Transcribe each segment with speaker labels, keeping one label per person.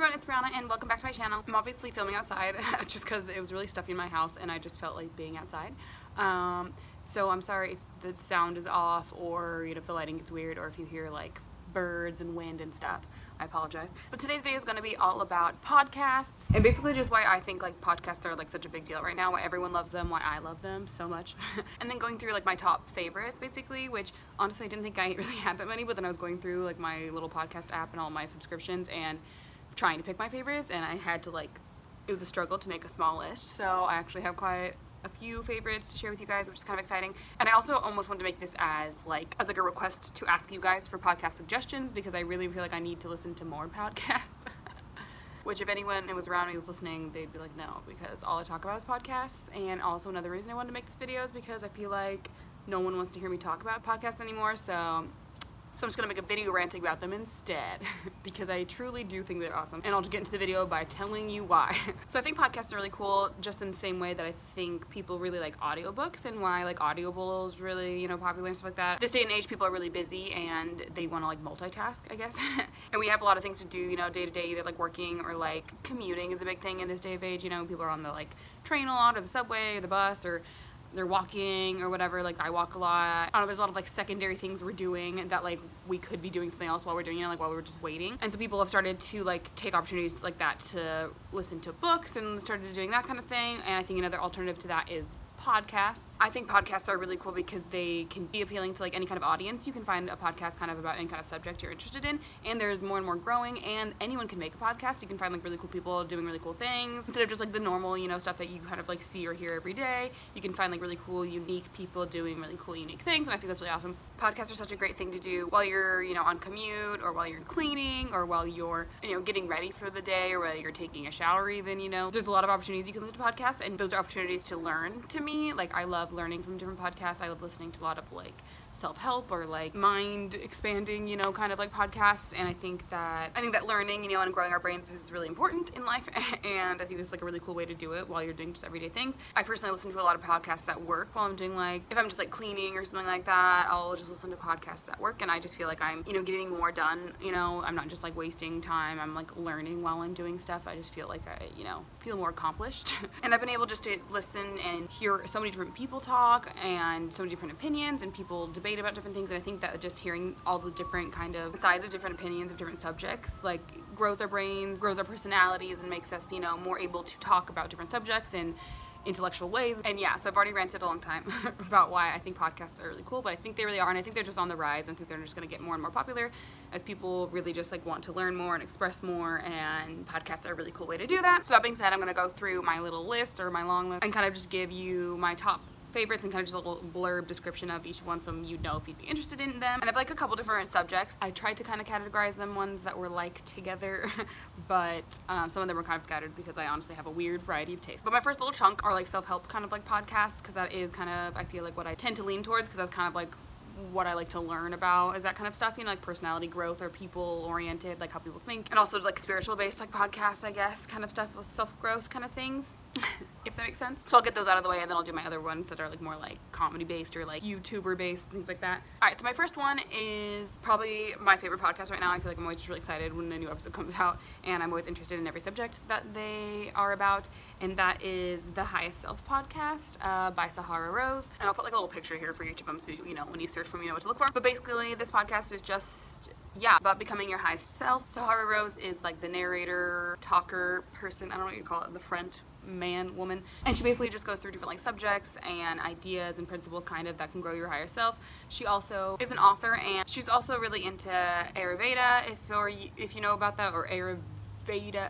Speaker 1: everyone, it's Brianna and welcome back to my channel. I'm obviously filming outside just because it was really stuffy in my house and I just felt like being outside. So I'm sorry if the sound is off or if the lighting gets weird or if you hear like birds and wind and stuff. I apologize. But today's video is going to be all about podcasts and basically just why I think like podcasts are like such a big deal right now, why everyone loves them, why I love them so much. And then going through like my top favorites basically, which honestly I didn't think I really had that many, but then I was going through like my little podcast app and all my subscriptions and trying to pick my favorites, and I had to like, it was a struggle to make a small list, so I actually have quite a few favorites to share with you guys, which is kind of exciting. And I also almost wanted to make this as a request to ask you guys for podcast suggestions, because I really feel like I need to listen to more podcasts. Which if anyone was around me was listening, they'd be like, no, because all I talk about is podcasts. And also another reason I wanted to make this video is because I feel like no one wants to hear me talk about podcasts anymore, so I'm just going to make a video ranting about them instead because I truly do think they're awesome. And I'll just get into the video by telling you why. So I think podcasts are really cool just in the same way that I think people really like audiobooks, and why like Audible is really, popular and stuff like that. This day and age, people are really busy and they want to like multitask, I guess. And we have a lot of things to do, day to day, either like working or like commuting is a big thing in this day of age. People are on the like train a lot, or the subway or the bus, or they're walking or whatever. Like I walk a lot. I don't know, there's a lot of like secondary things we're doing that like we could be doing something else while we're doing it, like while we're just waiting. And so people have started to like take opportunities like that to listen to books and started doing that kind of thing. And I think another alternative to that is podcasts. I think podcasts are really cool because they can be appealing to like any kind of audience. You can find a podcast kind of about any kind of subject you're interested in, and there's more and more growing, and anyone can make a podcast. You can find like really cool people doing really cool things instead of just like the normal stuff that you kind of like see or hear every day. You can find like really cool, unique people doing really cool, unique things, and I think that's really awesome. Podcasts are such a great thing to do while you're on commute, or while you're cleaning, or while you're getting ready for the day, or while you're taking a shower even. There's a lot of opportunities you can listen to podcasts, and those are opportunities to learn. To me, like I love learning from different podcasts. I love listening to a lot of like self-help or like mind expanding, kind of like podcasts. And I think that learning, and growing our brains is really important in life. And I think this is like a really cool way to do it while you're doing just everyday things. I personally listen to a lot of podcasts at work while I'm doing like, if I'm just like cleaning or something like that, I'll just listen to podcasts at work, and I just feel like I'm, getting more done. I'm not just like wasting time. I'm like learning while I'm doing stuff. I just feel like I, feel more accomplished. And I've been able just to listen and hear so many different people talk, and so many different opinions, and people debate about different things. And I think that just hearing all the different kind of sides of different opinions of different subjects like grows our brains, grows our personalities, and makes us more able to talk about different subjects in intellectual ways. And yeah, so I've already ranted a long time about why I think podcasts are really cool, but I think they really are, and I think they're just on the rise, and I think they're just going to get more and more popular as people really just like want to learn more and express more, and podcasts are a really cool way to do that. So that being said, I'm going to go through my little list, or my long list, and kind of just give you my top favorites and kind of just a little blurb description of each one, so you'd know if you'd be interested in them. And I have like a couple different subjects. I tried to kind of categorize them, ones that were like together, but some of them were kind of scattered because I honestly have a weird variety of taste. But my first little chunk are like self-help kind of like podcasts, because that is kind of, I feel like, what I tend to lean towards, because that's kind of like what I like to learn about, is that kind of stuff, like personality growth or people oriented, like how people think, and also like spiritual based like podcasts, I guess, kind of stuff with self-growth kind of things. If that makes sense. So I'll get those out of the way, and then I'll do my other ones that are like more like comedy based or like YouTuber based, things like that. Alright, so my first one is probably my favorite podcast right now. I feel like I'm always just really excited when a new episode comes out, and I'm always interested in every subject that they are about, and that is the Highest Self podcast by Sahara Rose. And I'll put like a little picture here for each of them, so when you search for them, you know what to look for. But basically this podcast is just about becoming your highest self. Sahara Rose is like the narrator, talker person, I don't know what you call it, the front man, woman, and she basically just goes through different like subjects and ideas and principles kind of that can grow your higher self. She also is an author, and she's also really into Ayurveda, if you know about that, or Ayurveda,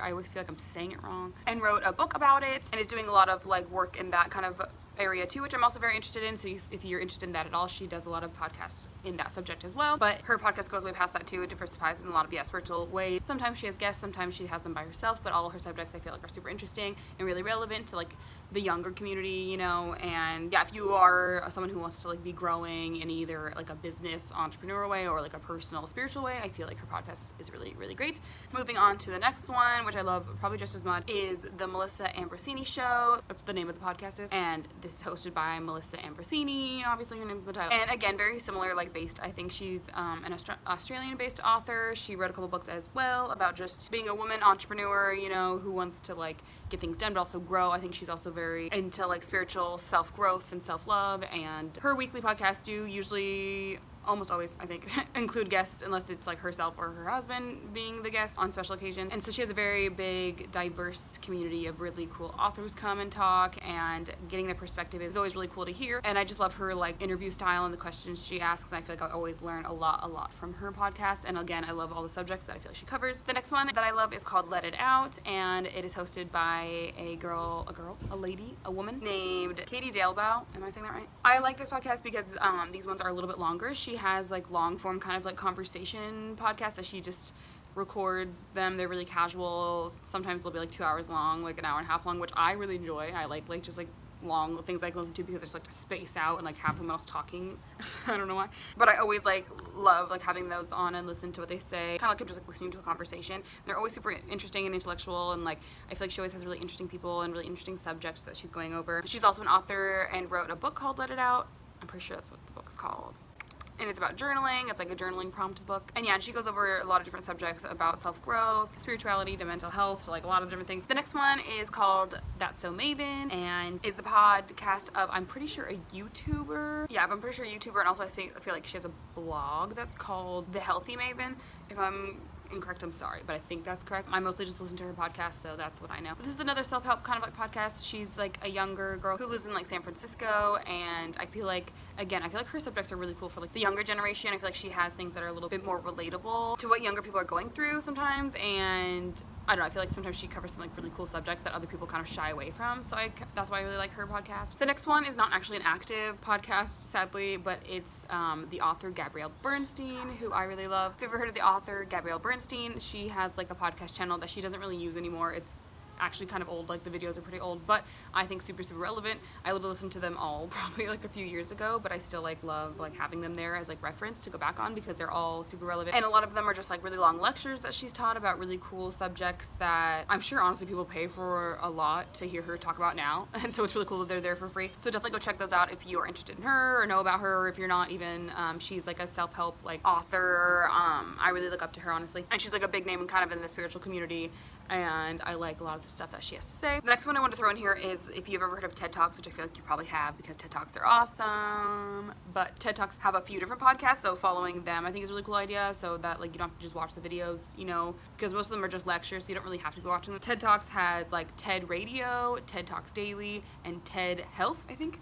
Speaker 1: I always feel like I'm saying it wrong, and wrote a book about it, and is doing a lot of like work in that kind of area too, which I'm also very interested in. So if you're interested in that at all, she does a lot of podcasts in that subject as well. But her podcast goes way past that too. It diversifies in a lot of spiritual ways. Sometimes she has guests, sometimes she has them by herself, but all of her subjects I feel like are super interesting and really relevant to like the younger community, you know, and yeah, if you are someone who wants to like be growing in either like a business entrepreneur way or like a personal spiritual way, I feel like her podcast is really, really great. Moving on to the next one, which I love probably just as much, is the Melissa Ambrosini Show. That's what the name of the podcast is, and this is hosted by Melissa Ambrosini, obviously her name's in the title, and again, very similar, like based, I think she's an Australian-based author. She wrote a couple books as well about just being a woman entrepreneur, you know, who wants to like get things done but also grow. I think she's also very into like spiritual self-growth and self-love, and her weekly podcasts do usually, almost always, I think, include guests, unless it's like herself or her husband being the guest on special occasion. And so she has a very big, diverse community of really cool authors come and talk, and getting their perspective is always really cool to hear. And I just love her like interview style and the questions she asks, and I feel like I always learn a lot from her podcast. And again, I love all the subjects that I feel like she covers. The next one that I love is called Let It Out, and it is hosted by a lady, a woman named Katie Dalebow. Am I saying that right? I like this podcast because these ones are a little bit longer. She has like long form kind of like conversation podcasts that she just records them. They're really casual. Sometimes they'll be like 2 hours long, like an hour and a half long, which I really enjoy. I like just like long things I can listen to because I just like to space out and like have someone else talking. I don't know why, but I always like love like having those on and listen to what they say, kind of like I'm just like listening to a conversation. They're always super interesting and intellectual, and like I feel like she always has really interesting people and really interesting subjects that she's going over. She's also an author and wrote a book called Let It Out. I'm pretty sure that's what the book's called. And it's about journaling. It's like a journaling prompt book. And yeah, she goes over a lot of different subjects about self-growth, spirituality, to mental health, to like a lot of different things. The next one is called That's So Maven, and is the podcast of, I'm pretty sure, a YouTuber. Yeah, I'm pretty sure a YouTuber, and also I feel like she has a blog that's called The Healthy Maven. If I'm incorrect, I'm sorry, but I think that's correct. I mostly just listen to her podcast, so that's what I know. But this is another self-help kind of like podcast. She's like a younger girl who lives in like San Francisco, and I feel like, again, I feel like her subjects are really cool for like the younger generation. I feel like she has things that are a little bit more relatable to what younger people are going through sometimes, and I don't know, I feel like sometimes she covers some like really cool subjects that other people kind of shy away from, so that's why I really like her podcast. The next one is not actually an active podcast, sadly, but it's the author Gabrielle Bernstein, who I really love. If you've ever heard of the author Gabrielle Bernstein, she has like a podcast channel that she doesn't really use anymore. It's actually kind of old, like the videos are pretty old, but I think super relevant. I listened to them all probably like a few years ago, but I still like love like having them there as like reference to go back on because they're all super relevant, and a lot of them are just like really long lectures that she's taught about really cool subjects that I'm sure honestly people pay for a lot to hear her talk about now, and so it's really cool that they're there for free. So definitely go check those out if you are interested in her or know about her, or if you're not even. She's like a self-help like author. I really look up to her, honestly, and she's like a big name kind of in the spiritual community, and I like a lot of the stuff that she has to say. The next one I want to throw in here is if you've ever heard of TED Talks, which I feel like you probably have because TED Talks are awesome. But TED Talks have a few different podcasts, so following them I think is a really cool idea, so that like you don't have to just watch the videos, you know, because most of them are just lectures, so you don't really have to go watching them. TED Talks has like TED Radio, TED Talks Daily, and TED Health, I think.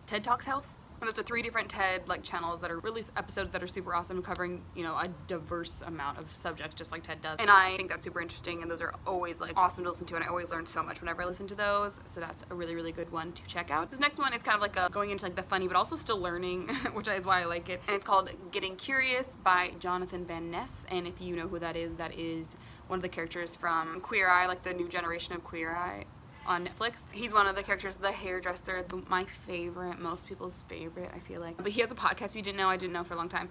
Speaker 1: TED Talks Health. And those are 3 different TED like channels that are release episodes that are super awesome, covering, you know, a diverse amount of subjects just like TED does. And I think that's super interesting, and those are always like awesome to listen to, and I always learn so much whenever I listen to those. So that's a really good one to check out. This next one is kind of like a going into like the funny but also still learning, which is why I like it. And it's called Getting Curious by Jonathan Van Ness. And if you know who that is one of the characters from Queer Eye, like the new generation of Queer Eye on Netflix. He's one of the characters, the hairdresser, my favorite, most people's favorite, I feel like. But he has a podcast, if you didn't know, I didn't know for a long time,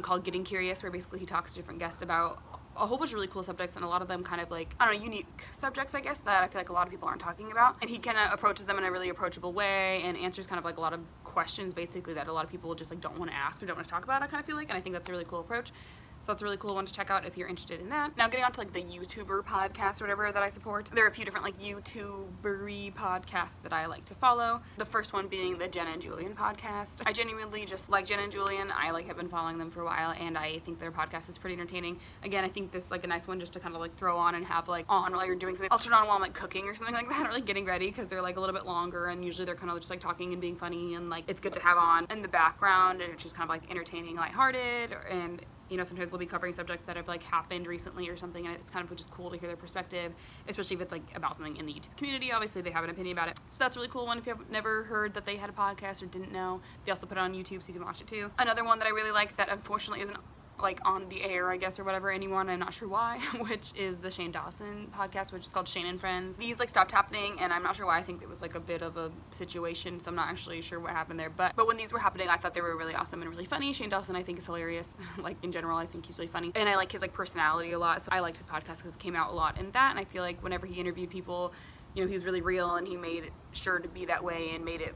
Speaker 1: called Getting Curious, where basically he talks to different guests about a whole bunch of really cool subjects, and a lot of them kind of like, I don't know, unique subjects, I guess, that I feel like a lot of people aren't talking about. And he kind of approaches them in a really approachable way and answers kind of like a lot of questions, basically, that a lot of people just like don't want to ask or don't want to talk about, I kind of feel like, and I think that's a really cool approach. So that's a really cool one to check out if you're interested in that. Now getting on to like the YouTuber podcast or whatever that I support. There are a few different like YouTuber-y podcasts that I like to follow. The first one being the Jenna and Julien podcast. I genuinely just like Jenna and Julien. I like have been following them for a while, and I think their podcast is pretty entertaining. Again, I think this is like a nice one just to kind of like throw on and have like on while you're doing something. I'll turn on while I'm like cooking or something like that, or like getting ready, because they're like a little bit longer, and usually they're kind of just like talking and being funny, and like it's good to have on in the background, and it's just kind of like entertaining, lighthearted, and you know, sometimes they'll be covering subjects that have like happened recently or something, and it's kind of just cool to hear their perspective, especially if it's like about something in the YouTube community. Obviously they have an opinion about it, so that's a really cool one if you have never heard that they had a podcast or didn't know. They also put it on YouTube, so you can watch it too. Another one that I really like that unfortunately isn't like on the air, I guess, or whatever, anyone, I'm not sure why, which is the Shane Dawson podcast, which is called Shane and Friends. These like stopped happening, and I'm not sure why. I think it was like a bit of a situation, so I'm not actually sure what happened there, but when these were happening, I thought they were really awesome and really funny. Shane Dawson, I think, is hilarious. Like in general, I think he's really funny, and I like his like personality a lot, so I liked his podcast because it came out a lot in that, and I feel like whenever he interviewed people, you know, he was really real, and he made sure to be that way and made it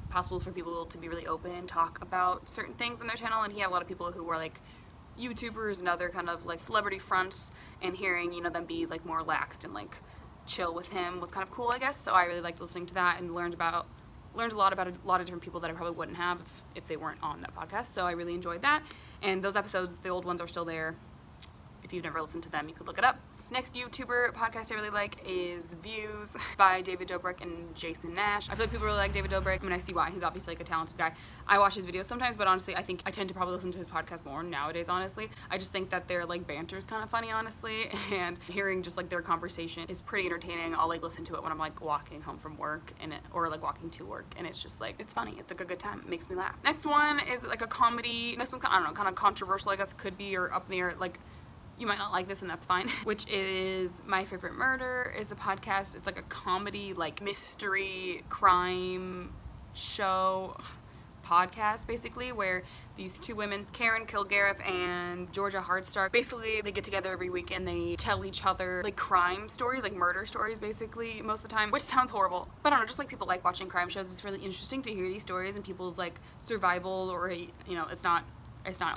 Speaker 1: possible for people to be really open and talk about certain things on their channel. And he had a lot of people who were like YouTubers and other kind of like celebrity fronts, and hearing, you know, them be like more relaxed and like chill with him was kind of cool, I guess. So I really liked listening to that, and learned a lot about a lot of different people that I probably wouldn't have if they weren't on that podcast. So I really enjoyed that, and those episodes, the old ones, are still there. If you've never listened to them, you could look it up. Next YouTuber podcast I really like is Views by David Dobrik and Jason Nash. I feel like people really like David Dobrik. I mean, I see why. He's obviously like a talented guy. I watch his videos sometimes, but honestly, I think I tend to probably listen to his podcast more nowadays, honestly. I just think that their like banter is kind of funny, honestly, and hearing just like their conversation is pretty entertaining. I'll like listen to it when I'm like walking home from work, or like walking to work, and it's just like, it's funny. It's like a good time. It makes me laugh. Next one is like a comedy. This one's kind of, I don't know, kind of controversial, I guess it could be, or up in the air, like, you might not like this, and that's fine, which is My Favorite Murder. Is a podcast. It's like a comedy, like mystery crime show podcast, basically, where these two women, Karen Kilgariff and Georgia Hardstark, basically they get together every week and they tell each other like crime stories, like murder stories, basically, most of the time, which sounds horrible, but I don't know, just like people like watching crime shows. It's really interesting to hear these stories and people's like survival, or, you know, it's not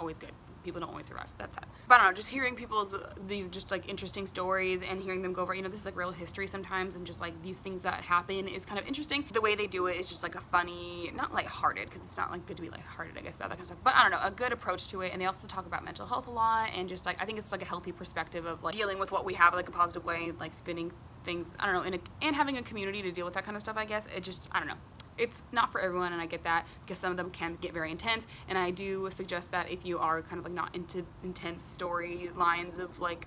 Speaker 1: always good. People don't always survive. That's sad. But I don't know, just hearing people's, these just like interesting stories, and hearing them go over, you know, this is like real history sometimes, and just like these things that happen is kind of interesting. The way they do it is just like a funny, not lighthearted, because it's not like good to be lighthearted, I guess, about that kind of stuff, but I don't know, a good approach to it. And they also talk about mental health a lot, and just like, I think it's like a healthy perspective of like dealing with what we have, like a positive way, like spinning things, I don't know, and having a community to deal with that kind of stuff, I guess. It just, I don't know. It's not for everyone, and I get that, because some of them can get very intense, and I do suggest that if you are kind of like not into intense storylines of like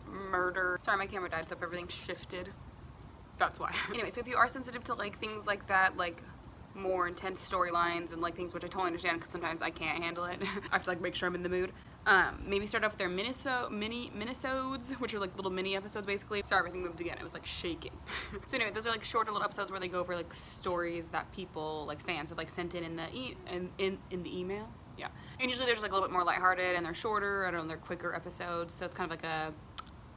Speaker 1: murder. Sorry, my camera died, so if everything shifted, that's why. Anyway, so if you are sensitive to like things like that, like more intense storylines and like things, which I totally understand, because sometimes I can't handle it. I have to like make sure I'm in the mood. Maybe start off with their minisodes, which are like little mini episodes, basically. Sorry, everything moved again. It was like shaking. So anyway, those are like shorter little episodes where they go over like stories that people, like fans, have like sent in the email. Yeah. And usually they're just like a little bit more lighthearted, and they're shorter. I don't know, they're quicker episodes, so it's kind of like a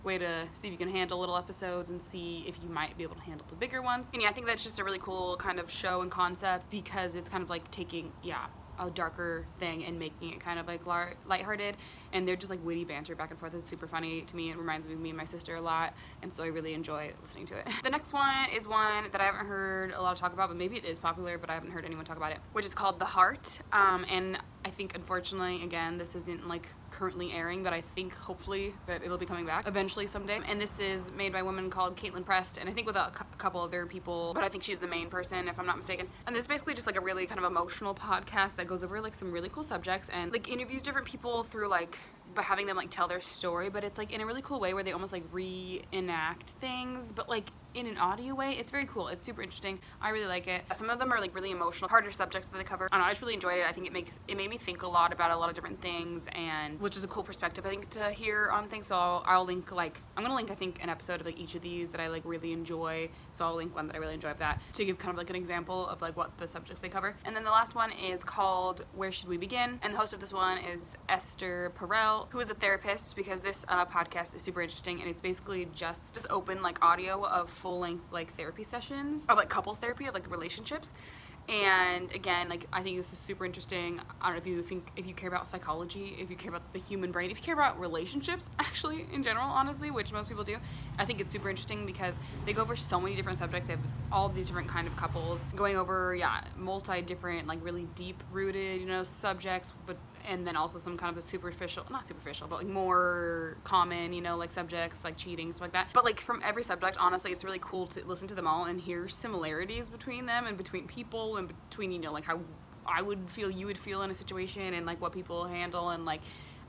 Speaker 1: way to see if you can handle little episodes and see if you might be able to handle the bigger ones. And yeah, I think that's just a really cool kind of show and concept, because it's kind of like taking, yeah, a darker thing and making it kind of like lighthearted, and they're just like witty banter back and forth. It's super funny to me. It reminds me of me and my sister a lot, and so I really enjoy listening to it. The next one is one that I haven't heard a lot of talk about, but maybe it is popular, but I haven't heard anyone talk about it, which is called The Heart. And I think, unfortunately, again, this isn't like currently airing, but I think hopefully that it'll be coming back eventually someday. And this is made by a woman called Caitlin Prest, and I think with a couple other people, but I think she's the main person, if I'm not mistaken. And this is basically just like a really kind of emotional podcast that goes over like some really cool subjects, and like interviews different people through like, by having them like tell their story, but it's like in a really cool way where they almost like reenact things, but like in an audio way. It's very cool. It's super interesting. I really like it. Some of them are like really emotional, harder subjects that they cover. I don't know, I just really enjoyed it. I think it made me think a lot about a lot of different things, and which is a cool perspective, I think, to hear on things. So I'll link, like, I'm gonna link, I think, an episode of like each of these that I like really enjoy. So I'll link one that I really enjoy of that, to give kind of like an example of like what the subjects they cover. And then the last one is called Where Should We Begin? And the host of this one is Esther Perel, who is a therapist, because this podcast is super interesting, and it's basically just open like audio of full-length like therapy sessions of like couples therapy, of like relationships. And again, like, I think this is super interesting. I don't know if you care about psychology, if you care about the human brain, if you care about relationships actually in general, honestly, which most people do. I think it's super interesting because they go over so many different subjects. They have all of these different kind of couples going over, yeah, multi-different, like really deep-rooted, you know, subjects, but and then also some kind of the superficial, not superficial, but like more common, you know, like subjects like cheating, stuff like that. But like from every subject, honestly, it's really cool to listen to them all and hear similarities between them and between people and between, you know, like how I would feel, you would feel in a situation, and like what people handle, and like,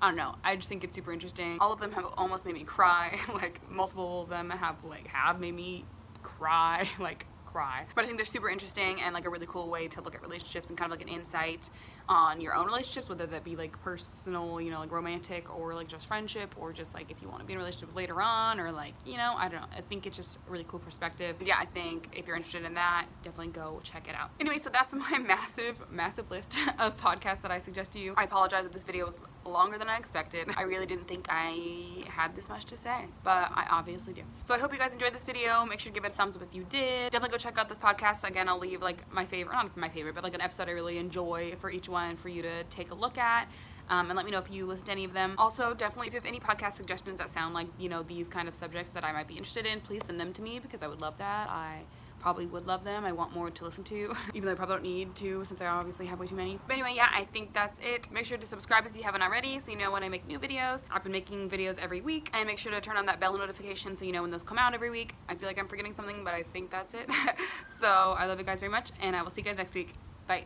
Speaker 1: I don't know, I just think it's super interesting. All of them have almost made me cry. Like multiple of them have made me cry, like cry. But I think they're super interesting and like a really cool way to look at relationships and kind of like an insight on your own relationships, whether that be like personal, you know, like romantic, or like just friendship, or just like if you want to be in a relationship later on, or like, you know, I don't know. I think it's just a really cool perspective. Yeah, I think if you're interested in that, definitely go check it out. Anyway, so that's my massive list of podcasts that I suggest to you. I apologize that this video was longer than I expected. I really didn't think I had this much to say, but I obviously do. So I hope you guys enjoyed this video. Make sure to give it a thumbs up if you did. Definitely go check out this podcast. Again, I'll leave like my favorite, not my favorite, but like an episode I really enjoy for each one for you to take a look at. And let me know if you listen to any of them. Also, definitely, if you have any podcast suggestions that sound like, you know, these kind of subjects that I might be interested in, please send them to me, because I would love that. I probably would love them. I want more to listen to, even though I probably don't need to, since I obviously have way too many. But anyway, yeah, I think that's it. Make sure to subscribe if you haven't already, so you know when I make new videos. I've been making videos every week, and make sure to turn on that bell notification so you know when those come out every week. I feel like I'm forgetting something, but I think that's it. So I love you guys very much, and I will see you guys next week. Bye.